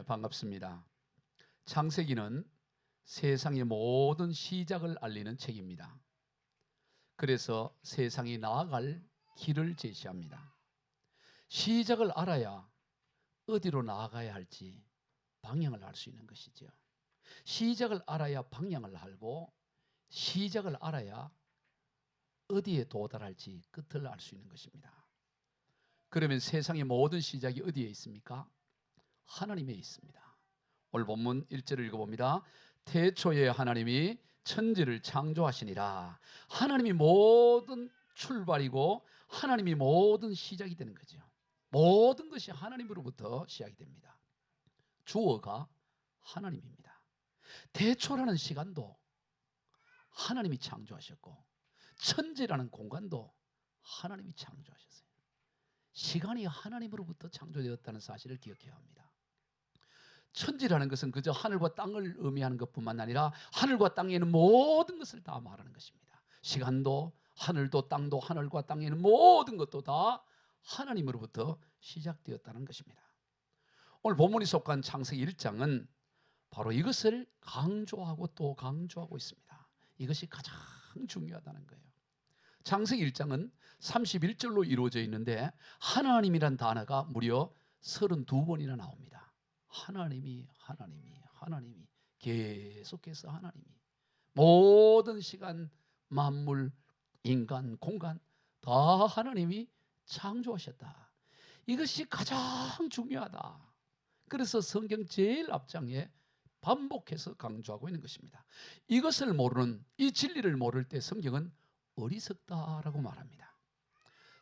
반갑습니다. 창세기는 세상의 모든 시작을 알리는 책입니다. 그래서 세상이 나아갈 길을 제시합니다. 시작을 알아야 어디로 나아가야 할지 방향을 알 수 있는 것이죠. 시작을 알아야 방향을 알고, 시작을 알아야 어디에 도달할지 끝을 알 수 있는 것입니다. 그러면 세상의 모든 시작이 어디에 있습니까? 하나님에 있습니다. 오늘 본문 1절을 읽어봅니다. 태초에 하나님이 천지를 창조하시니라. 하나님이 모든 출발이고 하나님이 모든 시작이 되는 거죠. 모든 것이 하나님으로부터 시작이 됩니다. 주어가 하나님입니다. 태초라는 시간도 하나님이 창조하셨고, 천지라는 공간도 하나님이 창조하셨어요. 시간이 하나님으로부터 창조되었다는 사실을 기억해야 합니다. 천지라는 것은 그저 하늘과 땅을 의미하는 것뿐만 아니라 하늘과 땅에 있는 모든 것을 다 말하는 것입니다. 시간도, 하늘도, 땅도, 하늘과 땅에 있는 모든 것도 다 하나님으로부터 시작되었다는 것입니다. 오늘 본문이 속한 창세기 1장은 바로 이것을 강조하고 또 강조하고 있습니다. 이것이 가장 중요하다는 거예요. 창세기 1장은 31절로 이루어져 있는데 하나님이란 단어가 무려 32번이나 나옵니다. 하나님이 계속해서 하나님이 모든 시간, 만물, 인간, 공간 다 하나님이 창조하셨다. 이것이 가장 중요하다. 그래서 성경 제일 앞장에 반복해서 강조하고 있는 것입니다. 이것을 모르는, 이 진리를 모를 때 성경은 어리석다라고 말합니다.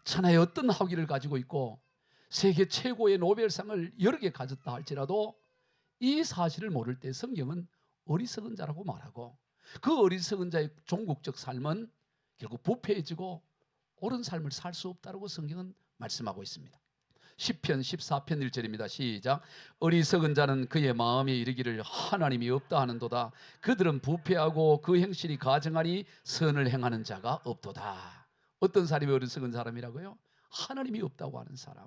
천하에 어떤 학위를 가지고 있고 세계 최고의 노벨상을 여러 개 가졌다 할지라도 이 사실을 모를 때 성경은 어리석은 자라고 말하고, 그 어리석은 자의 종국적 삶은 결국 부패해지고 옳은 삶을 살 수 없다고 성경은 말씀하고 있습니다. 시편 14편 1절입니다. 시작. 어리석은 자는 그의 마음에 이르기를 하나님이 없다 하는도다. 그들은 부패하고 그 행실이 가증하니 선을 행하는 자가 없도다. 어떤 사람이 어리석은 사람이라고요? 하나님이 없다고 하는 사람.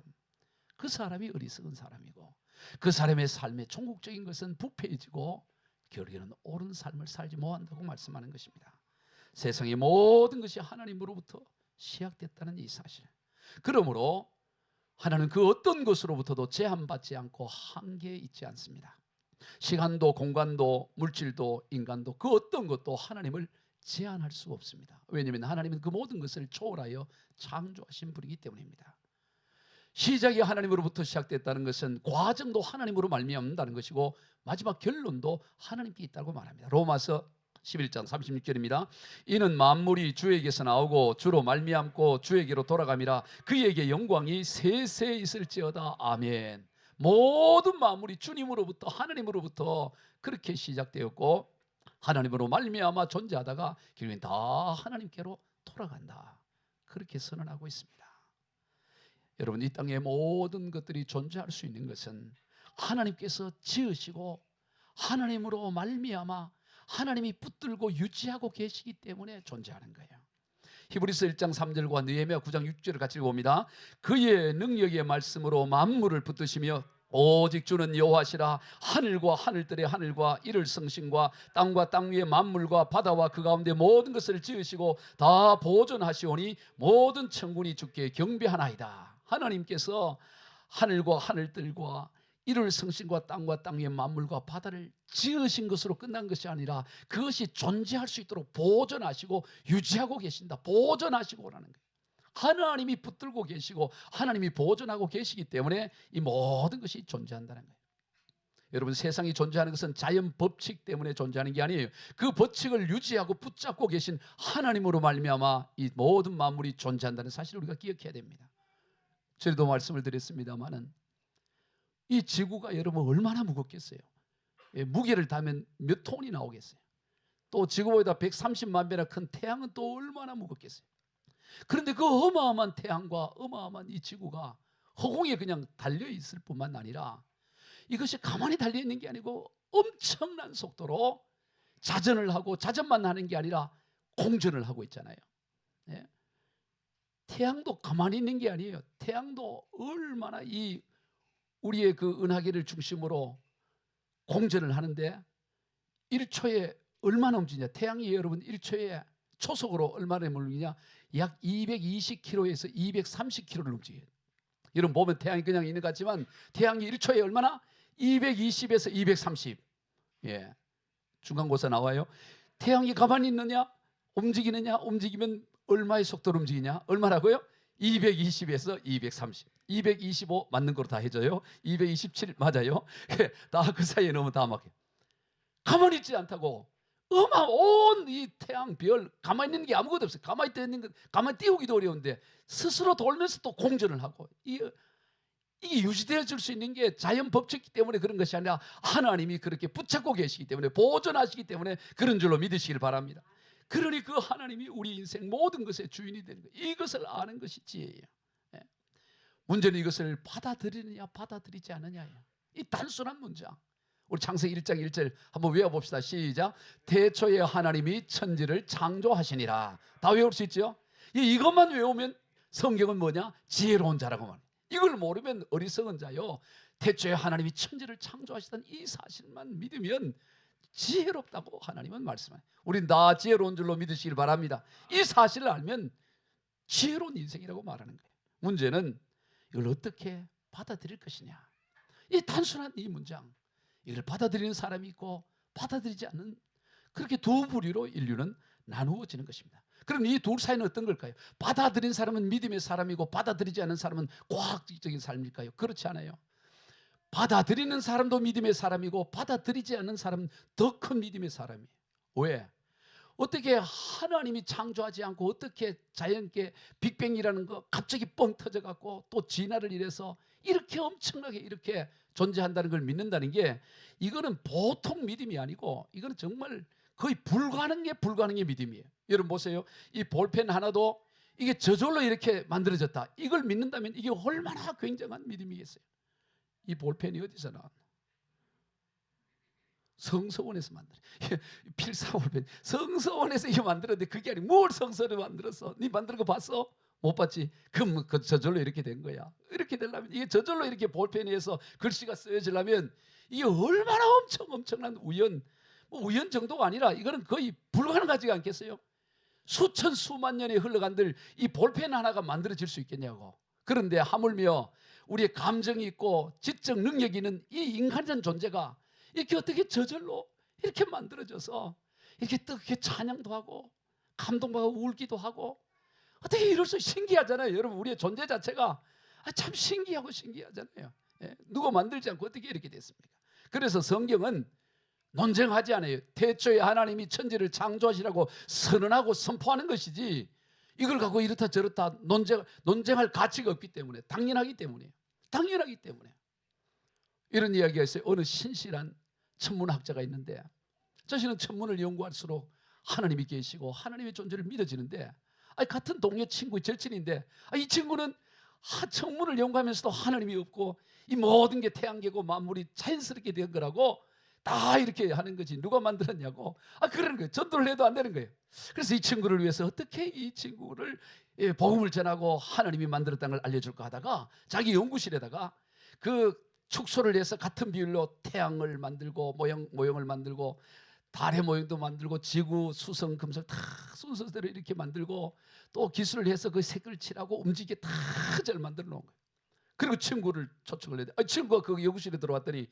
그 사람이 어리석은 사람이고, 그 사람의 삶의 종국적인 것은 부패해지고 결국에는 옳은 삶을 살지 못한다고 말씀하는 것입니다. 세상의 모든 것이 하나님으로부터 시작됐다는 이 사실. 그러므로 하나님은 그 어떤 것으로부터도 제한받지 않고 한계에 있지 않습니다. 시간도 공간도 물질도 인간도 그 어떤 것도 하나님을 제한할 수가 없습니다. 왜냐하면 하나님은 그 모든 것을 초월하여 창조하신 분이기 때문입니다. 시작이 하나님으로부터 시작됐다는 것은 과정도 하나님으로 말미암는다는 것이고, 마지막 결론도 하나님께 있다고 말합니다. 로마서 11장 36절입니다. 이는 만물이 주에게서 나오고 주로 말미암고 주에게로 돌아감이라. 그에게 영광이 세세 있을지어다. 아멘. 모든 만물이 주님으로부터, 하나님으로부터 그렇게 시작되었고 하나님으로 말미암아 존재하다가 결국엔 다 하나님께로 돌아간다. 그렇게 선언하고 있습니다. 여러분, 이 땅의 모든 것들이 존재할 수 있는 것은 하나님께서 지으시고 하나님으로 말미암아 하나님이 붙들고 유지하고 계시기 때문에 존재하는 거예요. 히브리서 1장 3절과 느헤미야 9장 6절을 같이 읽어봅니다. 그의 능력의 말씀으로 만물을 붙드시며 오직 주는 여호와시라. 하늘과 하늘들의 하늘과 이를 성신과 땅과 땅 위의 만물과 바다와 그 가운데 모든 것을 지으시고 다 보존하시오니 모든 천군이 주께 경배하나이다. 하나님께서 하늘과 하늘들과 이를 성신과 땅과 땅 위의 만물과 바다를 지으신 것으로 끝난 것이 아니라 그것이 존재할 수 있도록 보존하시고 유지하고 계신다. 보존하시고라는 거예요. 하나님이 붙들고 계시고 하나님이 보존하고 계시기 때문에 이 모든 것이 존재한다는 거예요. 여러분, 세상이 존재하는 것은 자연 법칙 때문에 존재하는 게 아니에요. 그 법칙을 유지하고 붙잡고 계신 하나님으로 말미암아 이 모든 만물이 존재한다는 사실을 우리가 기억해야 됩니다. 저희도 말씀을 드렸습니다마는 이 지구가 여러분 얼마나 무겁겠어요. 무게를 다면 몇 톤이 나오겠어요. 또 지구보다 130만 배나 큰 태양은 또 얼마나 무겁겠어요. 그런데 그 어마어마한 태양과 어마어마한 이 지구가 허공에 그냥 달려있을 뿐만 아니라 이것이 가만히 달려있는 게 아니고 엄청난 속도로 자전을 하고, 자전만 하는 게 아니라 공전을 하고 있잖아요. 예? 태양도 가만히 있는 게 아니에요. 태양도 얼마나 이 우리의 그 은하계를 중심으로 공전을 하는데 1초에 얼마나 움직이냐. 태양이 여러분 1초에 초속으로 얼마나 움직이냐. 약 220km에서 230km를 움직여요. 여러분 보면 태양이 그냥 있는 것 같지만 태양이 1초에 얼마나? 220에서 230. 예, 중간고사 나와요. 태양이 가만히 있느냐? 움직이느냐? 움직이면 얼마의 속도로 움직이냐? 얼마라고요? 220에서 230. 225 맞는 거로 다 해줘요. 227 맞아요. 다 그 사이에 넣으면 다 막혀요. 가만히 있지 않다고. 온 이 태양, 별 가만히 있는 게 아무것도 없어요. 가만히 띄우기도 어려운데 스스로 돌면서 또 공전을 하고, 이게 유지되어 줄 수 있는 게 자연 법칙이기 때문에 그런 것이 아니라 하나님이 그렇게 붙잡고 계시기 때문에, 보존하시기 때문에 그런 줄로 믿으시길 바랍니다. 그러니 그 하나님이 우리 인생 모든 것의 주인이 되는 거예요. 이것을 아는 것이 지혜예요. 문제는 이것을 받아들이느냐 받아들이지 않느냐예요. 이 단순한 문장. 우리 창세기 1장 1절 한번 외워봅시다. 시작. 태초에 하나님이 천지를 창조하시니라. 다 외울 수 있죠? 이것만 외우면 성경은 뭐냐? 지혜로운 자라고 말해요. 이걸 모르면 어리석은 자요. 태초에 하나님이 천지를 창조하시던 이 사실만 믿으면 지혜롭다고 하나님은 말씀해요. 우린 다 지혜로운 줄로 믿으시길 바랍니다. 이 사실을 알면 지혜로운 인생이라고 말하는 거예요. 문제는 이걸 어떻게 받아들일 것이냐. 이 단순한 이 문장, 이걸 받아들이는 사람이 있고 받아들이지 않는, 그렇게 두 부류로 인류는 나누어지는 것입니다. 그럼 이 둘 사이는 어떤 걸까요? 받아들인 사람은 믿음의 사람이고 받아들이지 않는 사람은 과학적인 삶일까요? 그렇지 않아요. 받아들이는 사람도 믿음의 사람이고 받아들이지 않는 사람은 더 큰 믿음의 사람이에요. 왜? 어떻게 하나님이 창조하지 않고 어떻게 자연계 빅뱅이라는 거 갑자기 뻥 터져갖고 또 진화를 이래서 이렇게 엄청나게 이렇게 존재한다는 걸 믿는다는 게, 이거는 보통 믿음이 아니고 이거는 정말 거의 불가능의 믿음이에요. 여러분 보세요. 이 볼펜 하나도 이게 저절로 이렇게 만들어졌다. 이걸 믿는다면 이게 얼마나 굉장한 믿음이겠어요. 이 볼펜이 어디서 나왔나? 성서원에서 만들어. 필사 볼펜. 성서원에서 이거 만들었는데 그게 아니고 뭘 성서를 만들었어? 네 만드는 거 봤어? 못 봤지? 그럼 그 저절로 이렇게 된 거야. 이렇게 되려면, 이게 저절로 이렇게 볼펜에 의해서 글씨가 쓰여지려면 이게 얼마나 엄청난 우연, 우연 정도가 아니라 이거는 거의 불가능하지 않겠어요? 수천 수만 년이 흘러간들 이 볼펜 하나가 만들어질 수 있겠냐고. 그런데 하물며 우리의 감정이 있고 지적 능력이 있는 이 인간이라는 존재가 이렇게 어떻게 저절로 이렇게 만들어져서 이렇게 뜨겁게 찬양도 하고 감동받고 울기도 하고, 어떻게 이럴 수, 신기하잖아요. 여러분 우리의 존재 자체가 참 신기하잖아요. 누가 만들지 않고 어떻게 이렇게 됐습니까? 그래서 성경은 논쟁하지 않아요. 태초에 하나님이 천지를 창조하시라고 선언하고 선포하는 것이지, 이걸 갖고 이렇다 저렇다 논쟁할 가치가 없기 때문에, 당연하기 때문에 이런 이야기가 있어요. 어느 신실한 천문학자가 있는데, 자신은 천문을 연구할수록 하나님이 계시고 하나님의 존재를 믿어지는데, 같은 동료 친구의 절친인데 이 친구는 천문을 연구하면서도 하나님이 없고 이 모든 게 태양계고 만물이 자연스럽게 된 거라고 다 이렇게 하는 거지. 누가 만들었냐고. 그러는 거예요. 전도를 해도 안 되는 거예요. 그래서 이 친구를 위해서 어떻게 이 친구를 복음을 전하고 하나님이 만들었다는 걸 알려줄까 하다가 자기 연구실에다가 그 축소를 해서 같은 비율로 태양을 만들고 모형을 만들고 달의 모형도 만들고 지구, 수성, 금속 다 순서대로 이렇게 만들고 또 기술을 해서 그 색을 칠하고 움직이게 다 잘 만들어 놓은 거예요. 그리고 친구를 초청을 했는데 친구가 그 연구실에 들어왔더니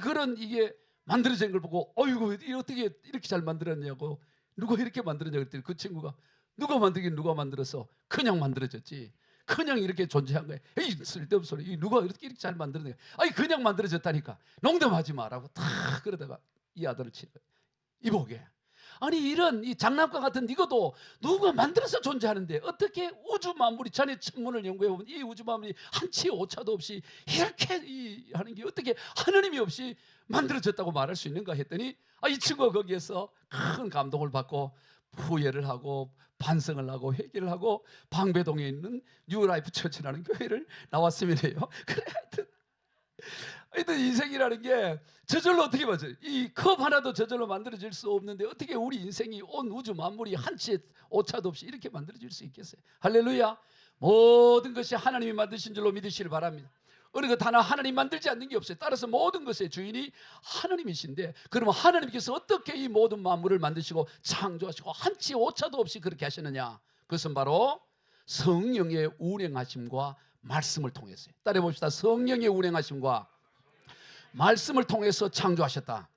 그런 이게 만들어진 걸 보고 어이구 어떻게 이렇게 잘 만들었냐고, 누가 이렇게 만들었냐 그랬더니 그 친구가 누가 만들긴 누가 만들어서 그냥 만들어졌지, 그냥 이렇게 존재한 거예요. 에이 쓸데없는 소리, 누가 이렇게 잘 만들었냐, 그냥 만들어졌다니까, 농담하지 마라고 탁 그러다가 이 아들을 치는 거예요. 이보게, 이런 이 장난감 같은 이것도 누가 만들어서 존재하는데 어떻게 우주 만물이, 자네 천문을 연구해 보면 이 우주 만물이 한치 오차도 없이 이렇게 하는 게 어떻게 하느님이 없이 만들어졌다고 말할 수 있는가 했더니 이 친구가 거기에서 큰 감동을 받고 후회를 하고 반성을 하고 회개를 하고 방배동에 있는 뉴라이프 처치라는 교회를 나왔으면해요. 그래 하여튼 인생이라는 게 저절로 어떻게 맞아요? 이 컵 하나도 저절로 만들어질 수 없는데 어떻게 우리 인생이 온 우주 만물이 한치의 오차도 없이 이렇게 만들어질 수 있겠어요? 할렐루야. 모든 것이 하나님이 만드신 줄로 믿으시길 바랍니다. 어느 것 하나 하나님 만들지 않는 게 없어요. 따라서 모든 것의 주인이 하나님이신데, 그러면 하나님께서 어떻게 이 모든 만물을 만드시고 창조하시고 한치 오차도 없이 그렇게 하시느냐? 그것은 바로 성령의 운행하심과 말씀을 통해서요. 따라해 봅시다. 성령의 운행하심과 말씀을 통해서 창조하셨다.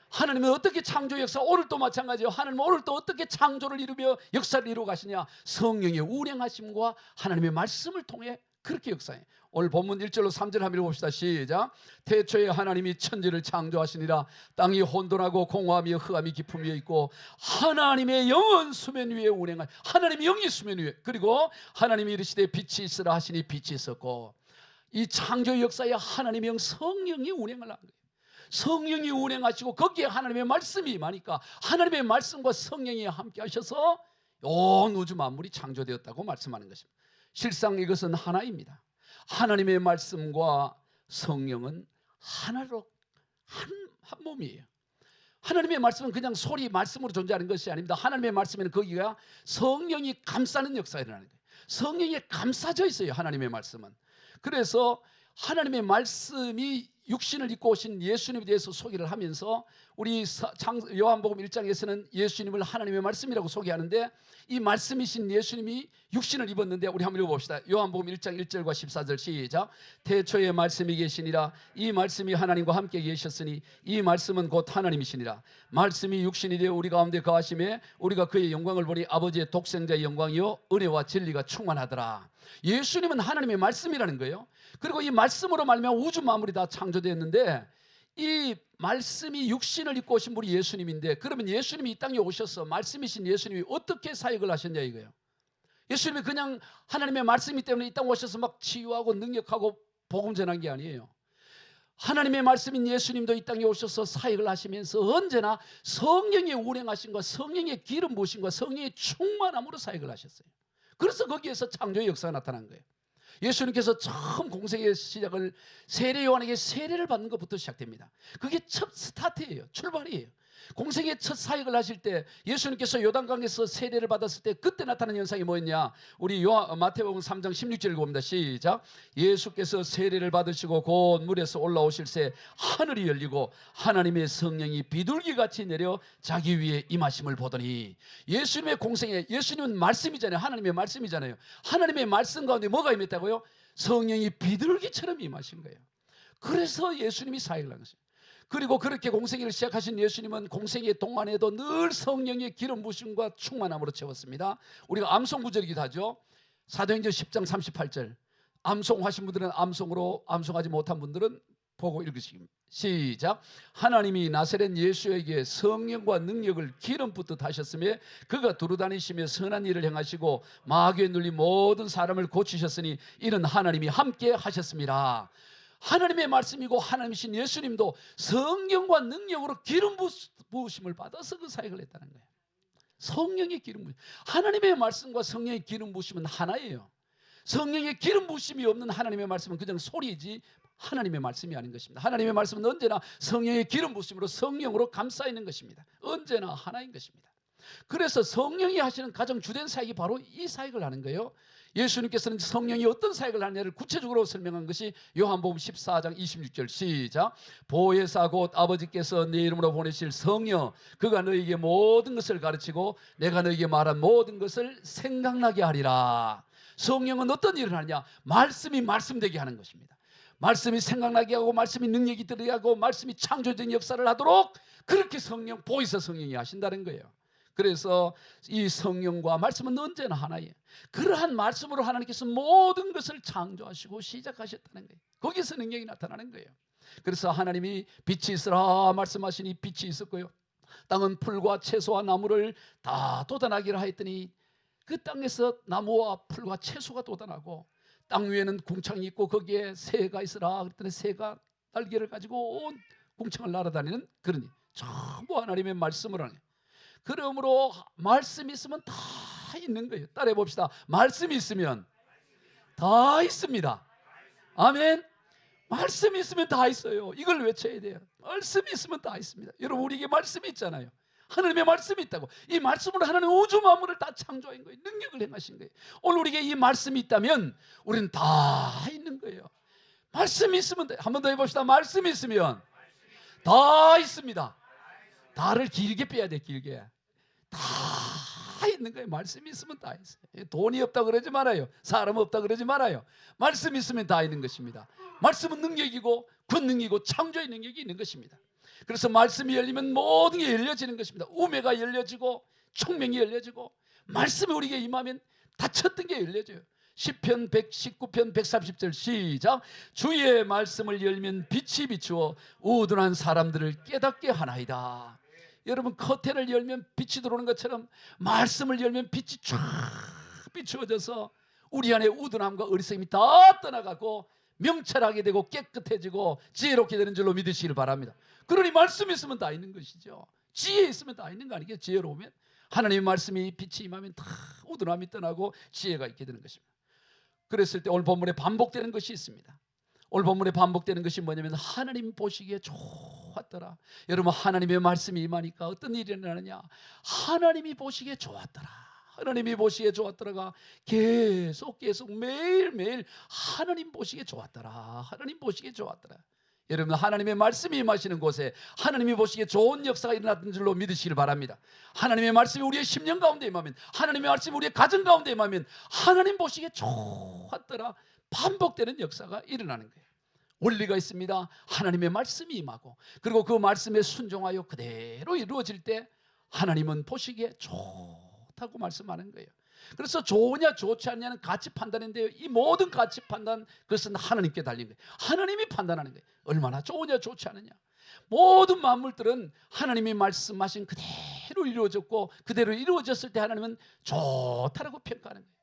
하나님은 어떻게 창조 역사, 오늘도 마찬가지예요. 하나님은 오늘도 어떻게 창조를 이루며 역사를 이루어 가시냐? 성령의 운행하심과 하나님의 말씀을 통해 그렇게 역사해. 오늘 본문 1절로 3절 한번 읽어봅시다. 시작. 태초에 하나님이 천지를 창조하시니라. 땅이 혼돈하고 공허하며 흑암이 깊음 위에 있고 하나님의 영은 수면 위에 운행하니, 하나님의 영이 수면 위에, 그리고 하나님이 이르시되 빛이 있으라 하시니 빛이 있었고. 이 창조 역사에 하나님의 영, 성령이 운행을 한 거예요. 성령이 운행하시고 거기에 하나님의 말씀이 임하니까 하나님의 말씀과 성령이 함께 하셔서 온 우주 만물이 창조되었다고 말씀하는 것입니다. 실상 이것은 하나입니다. 하나님의 말씀과 성령은 하나로 한 몸이에요. 하나님의 말씀은 그냥 소리 말씀으로 존재하는 것이 아닙니다. 하나님의 말씀에는 거기가 성령이 감싸는 역사가 일어나는 거예요. 성령이 감싸져 있어요. 하나님의 말씀은. 그래서 하나님의 말씀이 육신을 입고 오신 예수님에 대해서 소개를 하면서 우리 요한복음 1장에서는 예수님을 하나님의 말씀이라고 소개하는데, 이 말씀이신 예수님이 육신을 입었는데, 우리 한번 읽어봅시다. 요한복음 1장 1절과 14절 시작. 태초에 말씀이 계시니라. 이 말씀이 하나님과 함께 계셨으니 이 말씀은 곧 하나님이시니라. 말씀이 육신이 되어 우리 가운데 거하심에 우리가 그의 영광을 보니 아버지의 독생자의 영광이요 은혜와 진리가 충만하더라. 예수님은 하나님의 말씀이라는 거예요. 그리고 이 말씀으로 말미암아 우주 만물이 다 창조되었는데, 이 말씀이 육신을 입고 오신 분이 예수님인데, 그러면 예수님이 이 땅에 오셔서 말씀이신 예수님이 어떻게 사역을 하셨냐 이거예요. 예수님이 그냥 하나님의 말씀이 때문에 이 땅에 오셔서 막 치유하고 능력하고 복음 전한 게 아니에요. 하나님의 말씀인 예수님도 이 땅에 오셔서 사역을 하시면서 언제나 성령의 운행하심과 성령의 기름 부으심과 성령의 충만함으로 사역을 하셨어요. 그래서 거기에서 창조의 역사가 나타난 거예요. 예수님께서 처음 공생의 시작을 세례 요한에게 세례를 받는 것부터 시작됩니다. 그게 첫 스타트예요. 출발이에요. 공생의 첫 사역을 하실 때 예수님께서 요단강에서 세례를 받았을 때 그때 나타난 현상이 뭐였냐? 우리 마태복음 3장 16절 읽어봅니다. 시작. 예수께서 세례를 받으시고 곧 물에서 올라오실새 하늘이 열리고 하나님의 성령이 비둘기같이 내려 자기 위에 임하심을 보더니, 예수님의 공생에, 예수님은 말씀이잖아요. 하나님의 말씀이잖아요. 하나님의 말씀 가운데 뭐가 임했다고요? 성령이 비둘기처럼 임하신 거예요. 그래서 예수님이 사역을 한 것이에요. 그리고 그렇게 공생애를 시작하신 예수님은 공생애 동안에도 늘 성령의 기름 부으심과 충만함으로 채웠습니다. 우리가 암송 구절이기도 하죠. 사도행전 10장 38절. 암송하신 분들은 암송으로, 암송하지 못한 분들은 보고 읽으시기. 시작. 하나님이 나사렛 예수에게 성령과 능력을 기름 붓듯 하셨으며 그가 두루다니시며 선한 일을 행하시고 마귀에 눌린 모든 사람을 고치셨으니 이는 하나님이 함께 하셨습니다. 하나님의 말씀이고 하나님이신 예수님도 성령과 능력으로 기름 부으심을 받아서 그 사역을 했다는 거예요. 성령의 기름 부으심. 하나님의 말씀과 성령의 기름 부으심은 하나예요. 성령의 기름 부으심이 없는 하나님의 말씀은 그냥 소리지 하나님의 말씀이 아닌 것입니다. 하나님의 말씀은 언제나 성령의 기름 부으심으로 성령으로 감싸 있는 것입니다. 언제나 하나인 것입니다. 그래서 성령이 하시는 가장 주된 사역이 바로 이 사역을 하는 거예요. 예수님께서는 성령이 어떤 사역을 하느냐를 구체적으로 설명한 것이 요한복음 14장 26절 시작. 보혜사 곧 아버지께서 내 이름으로 보내실 성령 그가 너에게 모든 것을 가르치고 내가 너에게 말한 모든 것을 생각나게 하리라. 성령은 어떤 일을 하느냐? 말씀이 말씀되게 하는 것입니다. 말씀이 생각나게 하고 말씀이 능력이 들게 하고 말씀이 창조적인 역사를 하도록 그렇게 성령, 보혜사 성령이 하신다는 거예요. 그래서 이 성령과 말씀은 언제나 하나예요. 그러한 말씀으로 하나님께서 모든 것을 창조하시고 시작하셨다는 거예요. 거기서 능력이 나타나는 거예요. 그래서 하나님이 빛이 있으라 말씀하시니 빛이 있었고요. 땅은 풀과 채소와 나무를 다 돋아나기를 하였더니 그 땅에서 나무와 풀과 채소가 돋아나고 땅 위에는 궁창이 있고 거기에 새가 있으라 그랬더니 새가 날개를 가지고 온 궁창을 날아다니는 그러니 전부 하나님의 말씀을 하는 거예요. 그러므로 말씀이 있으면 다 있는 거예요. 따라해 봅시다. 말씀이 있으면 다 있습니다. 아멘. 말씀이 있으면 다 있어요. 이걸 외쳐야 돼요. 말씀이 있으면 다 있습니다. 여러분 우리에게 말씀이 있잖아요. 하나님의 말씀이 있다고. 이 말씀으로 하나님 우주 만물을 다 창조한 거예요. 능력을 행하신 거예요. 오늘 우리에게 이 말씀이 있다면 우리는 다 있는 거예요. 말씀이 있으면 돼. 한 번 더 해봅시다. 말씀이 있으면 다 있습니다. 다를 길게 빼야 돼. 길게. 다 있는 거예요. 말씀이 있으면 다 있어요. 돈이 없다 그러지 말아요. 사람 없다 그러지 말아요. 말씀이 있으면 다 있는 것입니다. 말씀은 능력이고 권능이고 창조의 능력이 있는 것입니다. 그래서 말씀이 열리면 모든 게 열려지는 것입니다. 우매가 열려지고 총명이 열려지고 말씀이 우리에게 임하면 닫혔던 게 열려져요. 시편 119편 130절 시작. 주의 말씀을 열면 빛이 비추어 우둔한 사람들을 깨닫게 하나이다. 여러분, 커튼을 열면 빛이 들어오는 것처럼 말씀을 열면 빛이 쫙 비추어져서 우리 안에 우둔함과 어리석음이 다 떠나가고 명철하게 되고 깨끗해지고 지혜롭게 되는 줄로 믿으시길 바랍니다. 그러니 말씀이 있으면 다 있는 것이죠. 지혜 있으면 다 있는 거 아니겠어요? 지혜로우면 하나님의 말씀이 빛이 임하면 다 우둔함이 떠나고 지혜가 있게 되는 것입니다. 그랬을 때 오늘 본문에 반복되는 것이 있습니다. 오늘 본문에 반복되는 것이 뭐냐면 하나님 보시기에 좋았더라. 여러분, 하나님의 말씀이 임하니까 어떤 일이 일어나느냐? 하나님이 보시기에 좋았더라. 하나님이 보시기에 좋았더라가 계속 매일매일 하나님 보시기에 좋았더라. 하나님 보시기에 좋았더라. 여러분, 하나님의 말씀이 임하시는 곳에 하나님이 보시기에 좋은 역사가 일어났던 줄로 믿으시길 바랍니다. 하나님의 말씀이 우리의 심령 가운데 임하면, 하나님의 말씀이 우리의 가정 가운데 임하면 하나님 보시기에 좋았더라. 반복되는 역사가 일어나는 거예요. 원리가 있습니다. 하나님의 말씀이 임하고 그리고 그 말씀에 순종하여 그대로 이루어질 때 하나님은 보시기에 좋다고 말씀하는 거예요. 그래서 좋으냐 좋지 않냐는 가치 판단인데요, 이 모든 가치 판단, 그것은 하나님께 달린 거예요. 하나님이 판단하는 거예요. 얼마나 좋으냐 좋지 않느냐. 모든 만물들은 하나님이 말씀하신 그대로 이루어졌고 그대로 이루어졌을 때 하나님은 좋다라고 평가하는 거예요.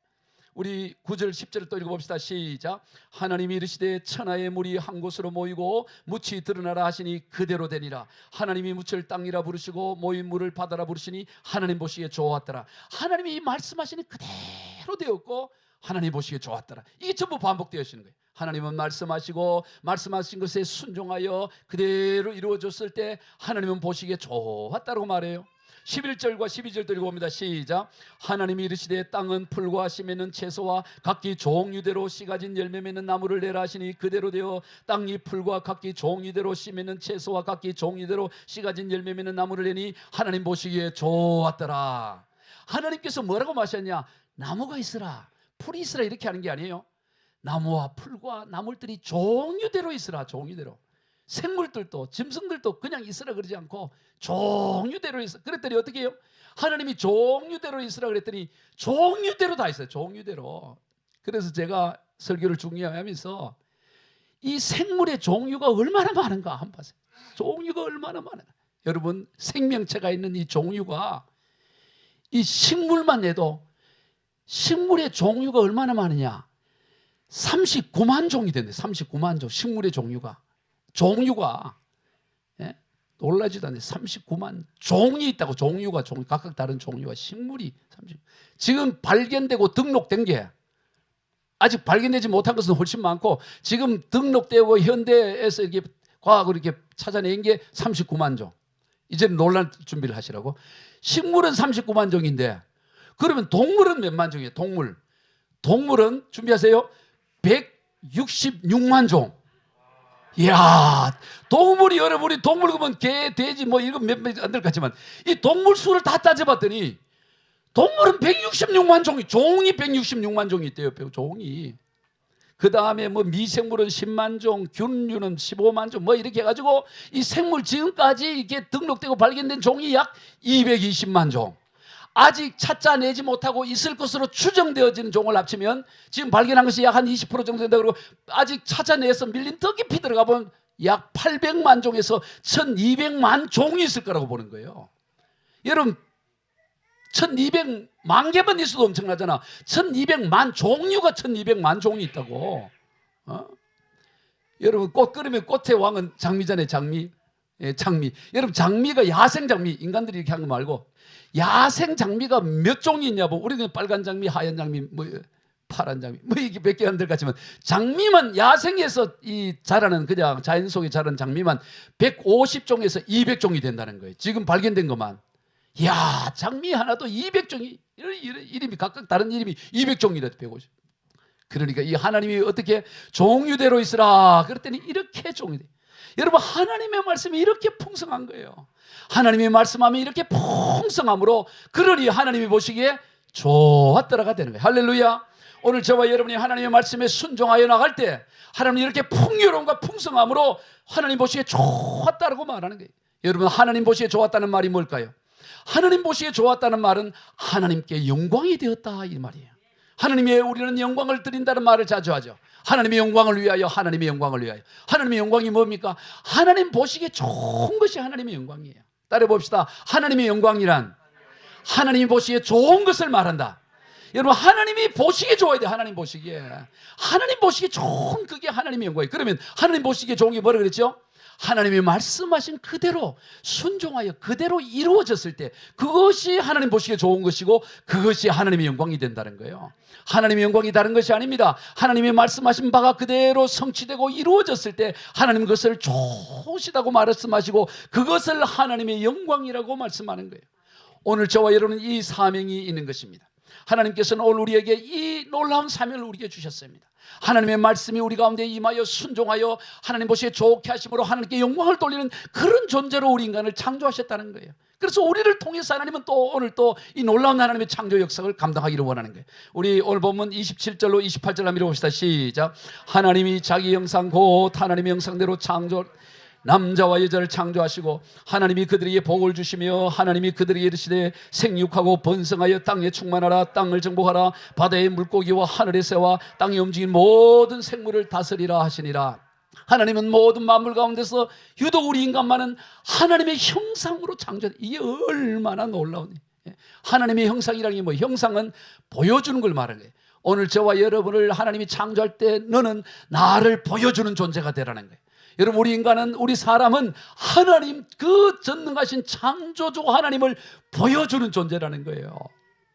우리 9절 10절을 또 읽어봅시다. 시작. 하나님이 이르시되 천하의 물이 한 곳으로 모이고 묻이 드러나라 하시니 그대로 되니라. 하나님이 묻을 땅이라 부르시고 모인 물을 바다라 부르시니 하나님 보시기에 좋았더라. 하나님이 이 말씀하시니 그대로 되었고 하나님 보시기에 좋았더라. 이게 전부 반복되어지는 거예요. 하나님은 말씀하시고 말씀하신 것에 순종하여 그대로 이루어졌을 때 하나님은 보시기에 좋았다고 말해요. 11절과 12절도 읽어봅니다. 시작. 하나님이 이르시되 땅은 풀과 씨 맺는 채소와 각기 종류대로 씨 가진 열매 맺는 나무를 내라 하시니 그대로 되어 땅이 풀과 각기 종류대로 씨 맺는 채소와 각기 종류대로 씨 가진 열매 맺는 나무를 내니 하나님 보시기에 좋았더라. 하나님께서 뭐라고 마셨냐? 나무가 있으라, 풀이 있으라, 이렇게 하는 게 아니에요. 나무와 풀과 나물들이 종류대로 있으라. 종류대로. 생물들도 짐승들도 그냥 있으라 그러지 않고 종류대로 있어. 그랬더니 어떻게 해요? 하나님이 종류대로 있으라 그랬더니 종류대로 다 있어요. 종류대로. 그래서 제가 설교를 중요하면서 이 생물의 종류가 얼마나 많은가 한번 보세요. 종류가 얼마나 많은가. 여러분, 생명체가 있는 이 종류가 이 식물만 해도 식물의 종류가 얼마나 많으냐? 39만 종이 된대. 39만 종. 식물의 종류가 예? 놀라지도 않네. 39만 종이 있다고. 종류가 각각 다른 종류가 식물이 30. 지금 발견되고 등록된 게 아직 발견되지 못한 것은 훨씬 많고 지금 등록되고 현대에서 이렇게 과학으로 이렇게 찾아낸 게 39만 종. 이제는 논란 준비를 하시라고. 식물은 39만 종인데 그러면 동물은 몇만 종이에요? 동물은 준비하세요. 166만 종. 이야, 동물이 여러분이 동물 그러면 개, 돼지 뭐 이거 몇몇 안 될 것 같지만 이 동물 수를 다 따져봤더니 동물은 166만 종이 166만 종이 있대요. 종이. 그 다음에 뭐 미생물은 10만 종, 균류는 15만 종, 뭐 이렇게 해가지고 이 생물 지금까지 이렇게 등록되고 발견된 종이 약 220만 종. 아직 찾아내지 못하고 있을 것으로 추정되어지는 종을 합치면 지금 발견한 것이 약 한 20% 정도 된다. 그러고 아직 찾아내서 밀린 더 깊이 들어가 보면 약 800만 종에서 1200만 종이 있을 거라고 보는 거예요. 여러분, 1200만 개만 있어도 엄청나잖아. 1200만 종류가 1200만 종이 있다고. 여러분, 꽃 끓으면 꽃의 왕은 장미잖아요. 장미. 예, 장미. 여러분, 장미가 야생 장미, 인간들이 이렇게 한 거 말고 야생 장미가 몇 종이 있냐고. 우리는 빨간 장미, 하얀 장미, 뭐 파란 장미, 뭐 이게 몇 개 안 될 것 같지만 장미만 야생에서 이 자라는 그냥 자연 속에 자라는 장미만 150종에서 200종이 된다는 거예요. 지금 발견된 것만. 이야, 장미 하나도 200종이 이름이 각각 다른 이름이 200종이래. 150. 그러니까 이 하나님이 어떻게 종류대로 있으라 그랬더니 이렇게 종류대. 여러분 하나님의 말씀이 이렇게 풍성한 거예요. 하나님이 말씀하면 이렇게 풍성함으로 그러니 하나님이 보시기에 좋았더라가 되는 거예요. 할렐루야. 오늘 저와 여러분이 하나님의 말씀에 순종하여 나갈 때 하나님이 이렇게 풍요로움과 풍성함으로 하나님 보시기에 좋았다라고 말하는 거예요. 여러분 하나님 보시기에 좋았다는 말이 뭘까요? 하나님 보시기에 좋았다는 말은 하나님께 영광이 되었다 이 말이에요. 하나님의 우리는 영광을 드린다는 말을 자주 하죠. 하나님의 영광을 위하여, 하나님의 영광을 위하여. 하나님의 영광이 뭡니까? 하나님 보시기에 좋은 것이 하나님의 영광이에요. 따라해 봅시다. 하나님의 영광이란 하나님이 보시기에 좋은 것을 말한다. 여러분 하나님이 보시기에 좋아야 돼. 하나님 보시기에. 하나님 보시기에 좋은 그게 하나님의 영광이에요. 그러면 하나님 보시기에 좋은 게 뭐라 그랬죠? 하나님이 말씀하신 그대로 순종하여 그대로 이루어졌을 때 그것이 하나님 보시기에 좋은 것이고 그것이 하나님의 영광이 된다는 거예요. 하나님의 영광이 다른 것이 아닙니다. 하나님이 말씀하신 바가 그대로 성취되고 이루어졌을 때 하나님 그것을 좋으시다고 말씀하시고 그것을 하나님의 영광이라고 말씀하는 거예요. 오늘 저와 여러분은 이 사명이 있는 것입니다. 하나님께서는 오늘 우리에게 이 놀라운 사명을 우리에게 주셨습니다. 하나님의 말씀이 우리 가운데 임하여 순종하여 하나님 보시기에 좋게 하심으로 하나님께 영광을 돌리는 그런 존재로 우리 인간을 창조하셨다는 거예요. 그래서 우리를 통해서 하나님은 또 오늘 또 이 놀라운 하나님의 창조 역사를 감당하기를 원하는 거예요. 우리 오늘 본문 27절로 28절 한번 읽어봅시다. 시작. 하나님이 자기 형상 곧 하나님의 형상대로 창조 남자와 여자를 창조하시고 하나님이 그들에게 복을 주시며 하나님이 그들에게 이르시되 생육하고 번성하여 땅에 충만하라 땅을 정복하라 바다의 물고기와 하늘의 새와 땅에 움직이는 모든 생물을 다스리라 하시니라. 하나님은 모든 만물 가운데서 유독 우리 인간만은 하나님의 형상으로 창조된 이게 얼마나 놀라운 하나님의 형상이라는 게 뭐 형상은 보여주는 걸 말하는 거예요. 오늘 저와 여러분을 하나님이 창조할 때 너는 나를 보여주는 존재가 되라는 거예요. 여러분 우리 인간은 우리 사람은 하나님 그 전능하신 창조주 하나님을 보여주는 존재라는 거예요.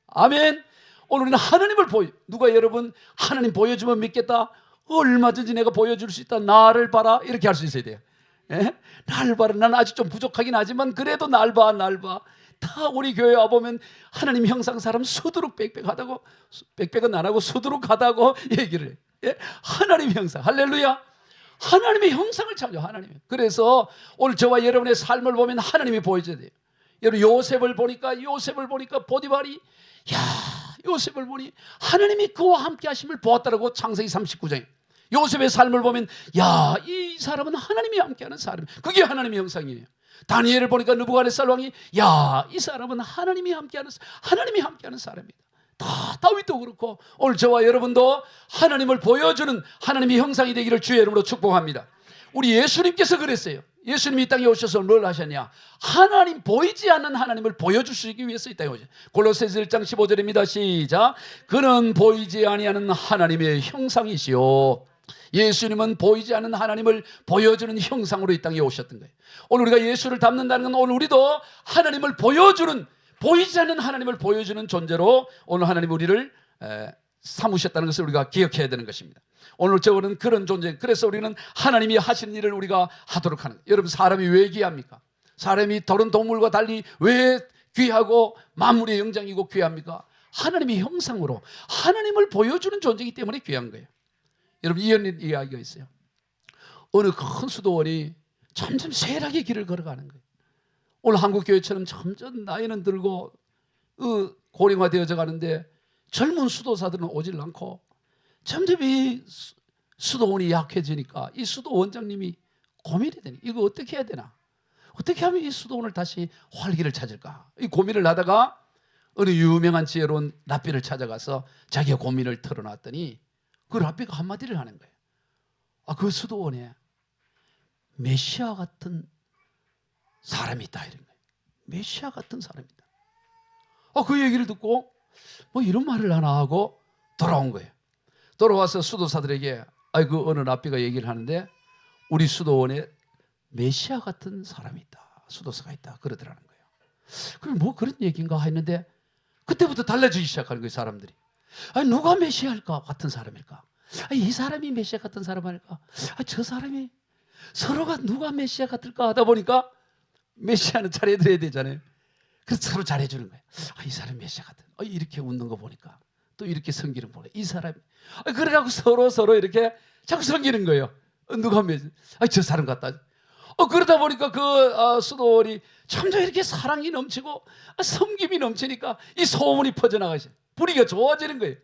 아멘. 오늘 우리는 하나님을 누가 여러분 하나님 보여주면 믿겠다? 얼마든지 내가 보여줄 수 있다. 나를 봐라 이렇게 할 수 있어야 돼요. 예? 나를 봐라. 나는 아직 좀 부족하긴 하지만 그래도 날 봐. 다 우리 교회 와보면 하나님 형상 사람 수두룩 빽빽하다고 빽빽은 안 하고 수두룩하다고 얘기를 해요. 예? 하나님 형상 할렐루야. 하나님의 형상을 창조 하나님이. 그래서 오늘 저와 여러분의 삶을 보면 하나님이 보여줘야 돼요. 여러분 요셉을 보니까 보디발이 요셉을 보니 하나님이 그와 함께 하심을 보았다라고 창세기 39장에 요셉의 삶을 보면 이 사람은 하나님이 함께하는 사람. 그게 하나님의 형상이에요. 다니엘을 보니까 느부갓네살 왕이 이 사람은 하나님이 함께하는 사람이다. 다 다윗도 그렇고 오늘 저와 여러분도 하나님을 보여주는 하나님의 형상이 되기를 주의 이름으로 축복합니다. 우리 예수님께서 그랬어요. 예수님이 이 땅에 오셔서 뭘 하셨냐? 하나님 보이지 않는 하나님을 보여주시기 위해서 이 땅에 오셨어요. 골로새서 1장 15절입니다. 시작. 그는 보이지 아니하는 하나님의 형상이시요. 예수님은 보이지 않는 하나님을 보여주는 형상으로 이 땅에 오셨던 거예요. 오늘 우리가 예수를 닮는다는 건 오늘 우리도 하나님을 보이지 않는 하나님을 보여주는 존재로 오늘 하나님 우리를 삼으셨다는 것을 우리가 기억해야 되는 것입니다. 오늘 저는 그런 존재. 그래서 우리는 하나님이 하시는 일을 우리가 하도록 하는 거예요. 여러분 사람이 왜 귀합니까? 사람이 다른 동물과 달리 왜 귀하고 만물의 영장이고 귀합니까? 하나님의 형상으로 하나님을 보여주는 존재이기 때문에 귀한 거예요. 여러분 이런 이야기가 있어요. 어느 큰 수도원이 점점 쇠락의 길을 걸어가는 거예요. 오늘 한국교회처럼 점점 나이는 들고 고령화되어져 가는데 젊은 수도사들은 오질 않고 점점 이 수도원이 약해지니까 이 수도 원장님이 고민이 되니 이거 어떻게 해야 되나? 어떻게 하면 이 수도원을 다시 활기를 찾을까? 이 고민을 하다가 어느 유명한 지혜로운 랍비를 찾아가서 자기의 고민을 털어놨더니 그 랍비가 한마디를 하는 거예요. 그 수도원에 메시아 같은 사람이 있다 이런 거예요. 메시아 같은 사람이다. 그 얘기를 듣고 뭐 이런 말을 하나 하고 돌아온 거예요. 돌아와서 수도사들에게 그 어느 랍비가 얘기를 하는데 우리 수도원에 메시아 같은 사람이 있다. 수도사가 있다. 그러더라는 거예요. 그럼 뭐 그런 얘기인가 했는데 그때부터 달라지기 시작하는 거예요. 사람들이. 누가 메시아일까? 같은 사람일까? 이 사람이 메시아 같은 사람 아닐까? 저 사람이 서로가 누가 메시아 같을까 하다 보니까 메시아는 잘해드려야 되잖아요. 그래서 서로 잘해주는 거예요. 이 사람 메시아 같은. 이렇게 웃는 거 보니까 또 이렇게 섬기는 거예요. 이 사람이. 그래갖고 서로 이렇게 자꾸 섬기는 거예요. 누가 하면 저 사람 같다. 그러다 보니까 그 수도원이 점점 이렇게 사랑이 넘치고 섬김이 넘치니까 이 소문이 퍼져나가죠. 분위기가 좋아지는 거예요.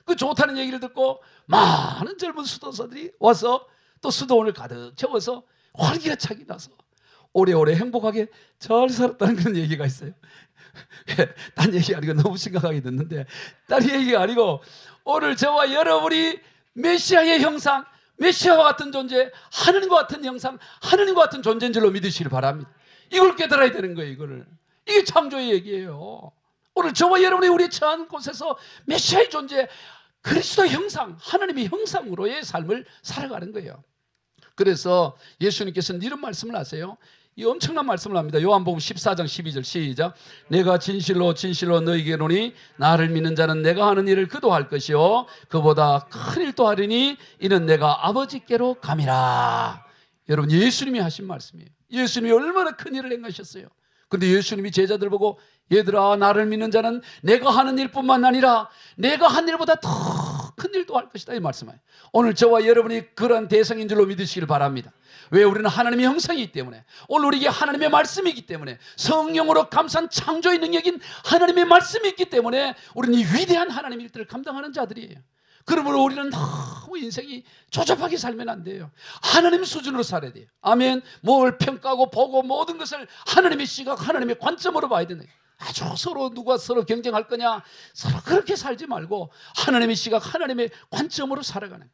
그 좋다는 얘기를 듣고 많은 젊은 수도사들이 와서 또 수도원을 가득 채워서 활기가 차게 나서 오래오래 행복하게 잘 살았다는 그런 얘기가 있어요. 딴 얘기 아니고 너무 심각하게 듣는데, 딴 얘기가 아니고 오늘 저와 여러분이 메시아의 형상, 메시아와 같은 존재, 하느님과 같은 형상, 하느님과 같은 존재인 줄로 믿으시길 바랍니다. 이걸 깨달아야 되는 거예요. 이게 창조의 얘기예요. 오늘 저와 여러분이 우리 처한 곳에서 메시아의 존재, 그리스도 형상, 하나님의 형상으로의 삶을 살아가는 거예요. 그래서 예수님께서는 이런 말씀을 하세요. 이 엄청난 말씀을 합니다. 요한복음 14장 12절 시작. 내가 진실로 진실로 너희에게 이르노니 나를 믿는 자는 내가 하는 일을 그도 할 것이요 그보다 큰 일도 하리니 이는 내가 아버지께로 감이라. 여러분, 예수님이 하신 말씀이에요. 예수님이 얼마나 큰 일을 행하셨어요. 그런데 예수님이 제자들 보고 얘들아, 나를 믿는 자는 내가 하는 일뿐만 아니라 내가 한 일보다 더 큰 일도 할 것이다, 이 말씀이에요. 오늘 저와 여러분이 그런 대상인 줄로 믿으시길 바랍니다. 왜? 우리는 하나님의 형상이기 때문에, 오늘 우리에게 하나님의 말씀이기 때문에, 성령으로 감싼 창조의 능력인 하나님의 말씀이 있기 때문에 우리는 이 위대한 하나님의 일들을 감당하는 자들이에요. 그러므로 우리는 너무 인생이 조잡하게 살면 안 돼요. 하나님 수준으로 살아야 돼요. 아멘. 뭘 평가하고 보고 모든 것을 하나님의 시각, 하나님의 관점으로 봐야 되는 거예요. 아주 누가 서로 경쟁할 거냐, 서로 그렇게 살지 말고 하나님의 시각, 하나님의 관점으로 살아가는 거예요.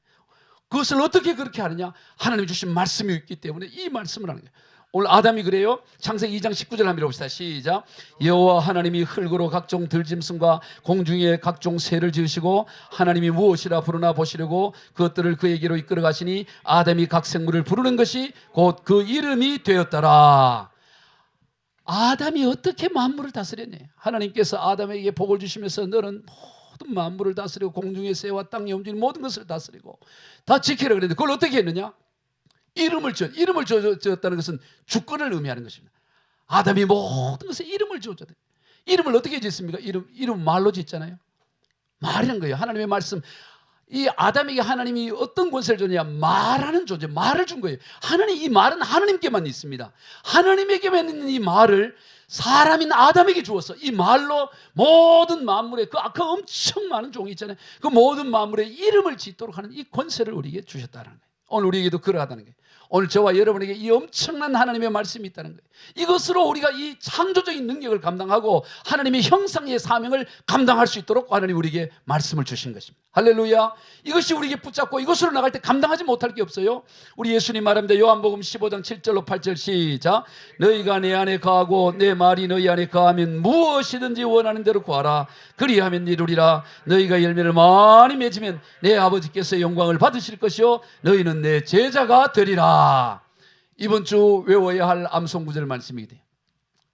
그것을 어떻게 그렇게 하느냐? 하나님이 주신 말씀이 있기 때문에 이 말씀을 하는 거예요. 오늘 아담이 그래요. 창세기 2장 19절 한번 읽어봅시다. 시작. 여호와 하나님이 흙으로 각종 들짐승과 공중에 각종 새를 지으시고 하나님이 무엇이라 부르나 보시려고 그것들을 그에게로 이끌어 가시니 아담이 각 생물을 부르는 것이 곧 그 이름이 되었더라. 아담이 어떻게 만물을 다스렸냐? 하나님께서 아담에게 복을 주시면서 너는 모든 만물을 다스리고 공중의 새와 땅에 움직이는 모든 것을 다스리고 다 지키라 그랬는데 그걸 어떻게 했느냐? 이름을 지었다는 것은 주권을 의미하는 것입니다. 아담이 모든 것에 이름을 지었잖아요. 이름을 어떻게 짓습니까? 이름 말로 짓잖아요. 말이라는 거예요. 하나님의 말씀. 이 아담에게 하나님이 어떤 권세를 줬냐? 말하는 존재, 말을 준 거예요. 이 말은 하나님께만 있습니다. 하나님에게만 있는 이 말을 사람인 아담에게 주었어. 이 말로 모든 만물에 그 엄청 많은 종이 있잖아요. 그 모든 만물에 이름을 짓도록 하는 이 권세를 우리에게 주셨다는 거예요. 오늘 우리에게도 그러하다는 거예요. 오늘 저와 여러분에게 이 엄청난 하나님의 말씀이 있다는 거예요. 이것으로 우리가 이 창조적인 능력을 감당하고 하나님의 형상의 사명을 감당할 수 있도록 하나님 우리에게 말씀을 주신 것입니다. 할렐루야. 이것이 우리에게 붙잡고 이것으로 나갈 때 감당하지 못할 게 없어요. 우리 예수님 말합니다. 요한복음 15장 7절로 8절 시작. 너희가 내 안에 거하고 내 말이 너희 안에 거하면 무엇이든지 원하는 대로 구하라. 그리하면 이루리라. 너희가 열매를 많이 맺으면 내 아버지께서 영광을 받으실 것이요 너희는 내 제자가 되리라. 이번 주 외워야 할 암송 구절 말씀이기 때문에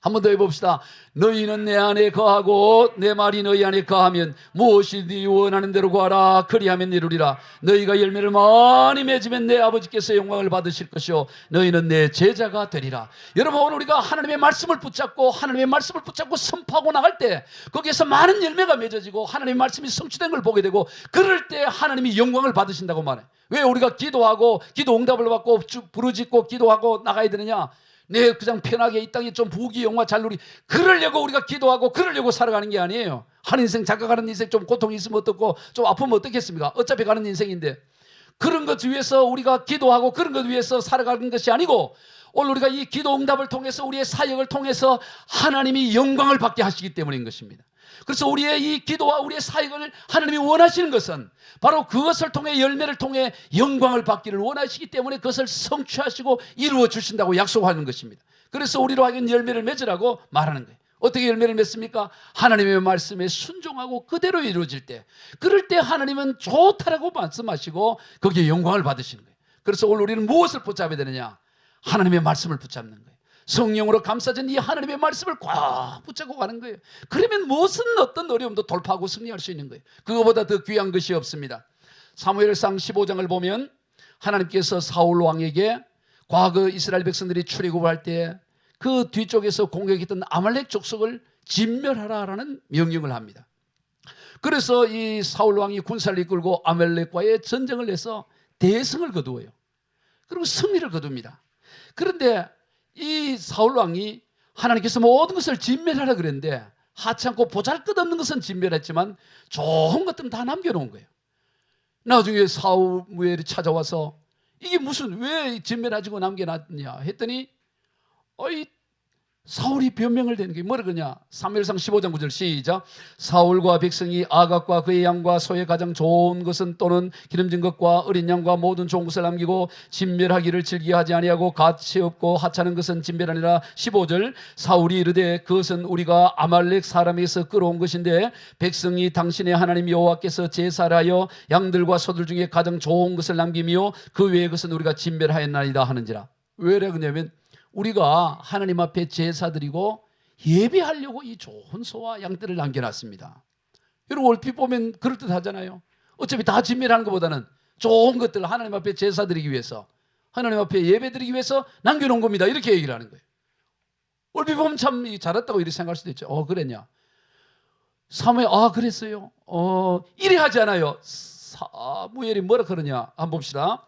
한 번 더 해봅시다. 너희는 내 안에 거하고 내 말이 너희 안에 거하면 무엇이든지 원하는 대로 구하라. 그리하면 이루리라. 너희가 열매를 많이 맺으면 내 아버지께서 영광을 받으실 것이요 너희는 내 제자가 되리라. 여러분, 오늘 우리가 하나님의 말씀을 붙잡고 선포하고 나갈 때 거기에서 많은 열매가 맺어지고 하나님의 말씀이 성취된 걸 보게 되고 그럴 때 하나님이 영광을 받으신다고 말해요. 왜 우리가 기도하고 기도 응답을 받고 부르짖고 기도하고 나가야 되느냐? 내 그냥 편하게 이 땅에 좀 부귀 영화 잘 누리 그러려고 우리가 기도하고 그러려고 살아가는 게 아니에요. 한 인생 작가가는 인생 좀 고통이 있으면 어떻고 좀 아프면 어떻겠습니까? 어차피 가는 인생인데 그런 것 위해서 우리가 기도하고 그런 것 위해서 살아가는 것이 아니고 오늘 우리가 이 기도 응답을 통해서 우리의 사역을 통해서 하나님이 영광을 받게 하시기 때문인 것입니다. 그래서 우리의 이 기도와 우리의 사역을 하나님이 원하시는 것은 바로 그것을 통해 열매를 통해 영광을 받기를 원하시기 때문에 그것을 성취하시고 이루어 주신다고 약속하는 것입니다. 그래서 우리로 하여금 열매를 맺으라고 말하는 거예요. 어떻게 열매를 맺습니까? 하나님의 말씀에 순종하고 그대로 이루어질 때 그럴 때 하나님은 좋다라고 말씀하시고 거기에 영광을 받으시는 거예요. 그래서 오늘 우리는 무엇을 붙잡아야 되느냐? 하나님의 말씀을 붙잡는 거예요. 성령으로 감싸진 이 하나님의 말씀을 꽉 붙잡고 가는 거예요. 그러면 무슨 어떤 어려움도 돌파하고 승리할 수 있는 거예요. 그거보다 더 귀한 것이 없습니다. 사무엘상 15장을 보면 하나님께서 사울 왕에게 과거 이스라엘 백성들이 출애굽할 때 그 뒤쪽에서 공격했던 아말렉 족속을 진멸하라라는 명령을 합니다. 그래서 이 사울 왕이 군사를 이끌고 아말렉과의 전쟁을 해서 대승을 거두어요. 그리고 승리를 거둡니다. 그런데 이 사울 왕이 하나님께서 모든 것을 진멸하라 그랬는데 하찮고 보잘것없는 것은 진멸했지만 좋은 것들은 다 남겨놓은 거예요. 나중에 사무엘이 찾아와서 이게 무슨 왜 진멸하지고 남겨놨냐 했더니 이 사울이 변명을 대는 게 뭐라 그러냐. 사무엘상 15장 9절 시작. 사울과 백성이 아각과 그의 양과 소의 가장 좋은 것은 또는 기름진 것과 어린 양과 모든 좋은 것을 남기고 진멸하기를 즐기하지 아니하고 가치 없고 하찮은 것은 진멸하니라. 15절 사울이 이르되 그것은 우리가 아말렉 사람에게서 끌어온 것인데 백성이 당신의 하나님 여호와께서 제사를 하여 양들과 소들 중에 가장 좋은 것을 남기며 그 외의 것은 우리가 진멸하였나이다 하는지라. 왜래 그러냐면 우리가 하나님 앞에 제사 드리고 예배하려고 이 좋은 소와 양들을 남겨놨습니다. 여러분 얼핏 보면 그럴듯하잖아요. 어차피 다 진멸하는 것보다는 좋은 것들 하나님 앞에 제사 드리기 위해서 하나님 앞에 예배 드리기 위해서 남겨놓은 겁니다. 이렇게 얘기를 하는 거예요. 얼핏 보면 참 잘했다고 이렇게 생각할 수도 있죠. 그랬냐. 사무엘 그랬어요. 이래 하지 않아요. 사무엘이 뭐라 그러냐. 한번 봅시다.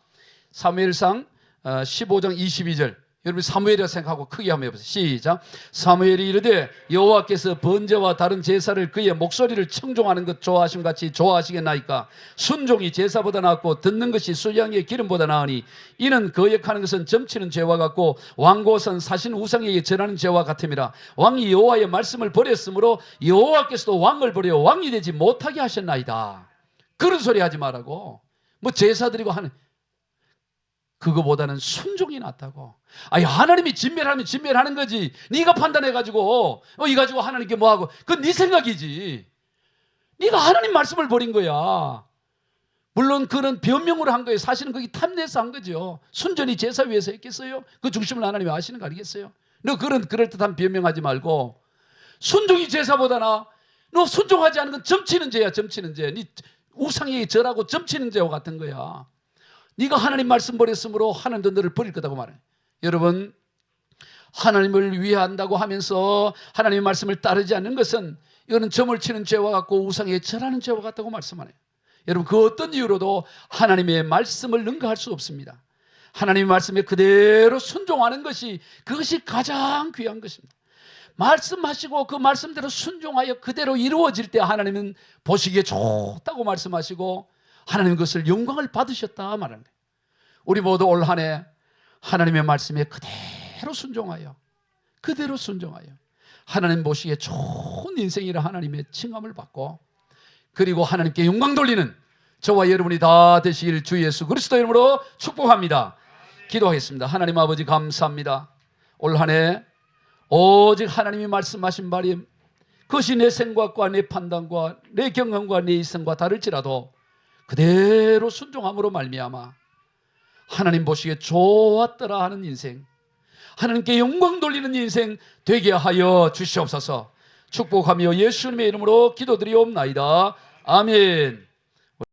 사무엘상 15장 22절. 여러분 사무엘이라 생각하고 크게 한번 해보세요. 시작. 사무엘이 이르되 여호와께서 번제와 다른 제사를 그의 목소리를 청종하는 것 좋아하심 같이 좋아하시겠나이까. 순종이 제사보다 낫고 듣는 것이 수양의 기름보다 나으니 이는 거역하는 것은 점치는 죄와 같고 왕고선 사신 우상에게 절하는 죄와 같음이라. 왕이 여호와의 말씀을 버렸으므로 여호와께서도 왕을 버려 왕이 되지 못하게 하셨나이다. 그런 소리 하지 말라고. 뭐 제사 드리고 하는 그거보다는 순종이 낫다고. 하나님이 진멸하면 진멸하는 거지. 네가 판단해가지고 이 가지고 하나님께 뭐하고 그건 네 생각이지. 네가 하나님 말씀을 버린 거야. 물론 그는 변명으로 한 거예요. 사실은 그게 탐내서 한 거죠. 순전히 제사 위해서 했겠어요? 그 중심을 하나님이 아시는 거 아니겠어요? 너 그런 그럴듯한 변명하지 말고 순종이 제사보다 너 순종하지 않은 건 점치는 죄야. 점치는 죄. 네 우상에게 절하고 점치는 죄와 같은 거야. 네가 하나님 말씀 버렸으므로 하나님도 너를 버릴 거다고 말해. 여러분 하나님을 위한다고 하면서 하나님의 말씀을 따르지 않는 것은 이거는 점을 치는 죄와 같고 우상에 절하는 죄와 같다고 말씀하네요. 여러분 그 어떤 이유로도 하나님의 말씀을 능가할 수 없습니다. 하나님의 말씀에 그대로 순종하는 것이 그것이 가장 귀한 것입니다. 말씀하시고 그 말씀대로 순종하여 그대로 이루어질 때 하나님은 보시기에 좋다고 말씀하시고 하나님 그것을 영광을 받으셨다 말하는 거예요. 우리 모두 올 한 해 하나님의 말씀에 그대로 순종하여 하나님 보시기에 좋은 인생이라 하나님의 칭함을 받고 그리고 하나님께 영광 돌리는 저와 여러분이 다 되시길 주 예수 그리스도 이름으로 축복합니다. 기도하겠습니다. 하나님 아버지 감사합니다. 올 한 해 오직 하나님이 말씀하신 말이 그것이 내 생각과 내 판단과 내 경험과 내 이성과 다를지라도 그대로 순종함으로 말미암아 하나님 보시기에 좋았더라 하는 인생, 하나님께 영광 돌리는 인생 되게 하여 주시옵소서. 축복하며 예수님의 이름으로 기도드리옵나이다. 아멘.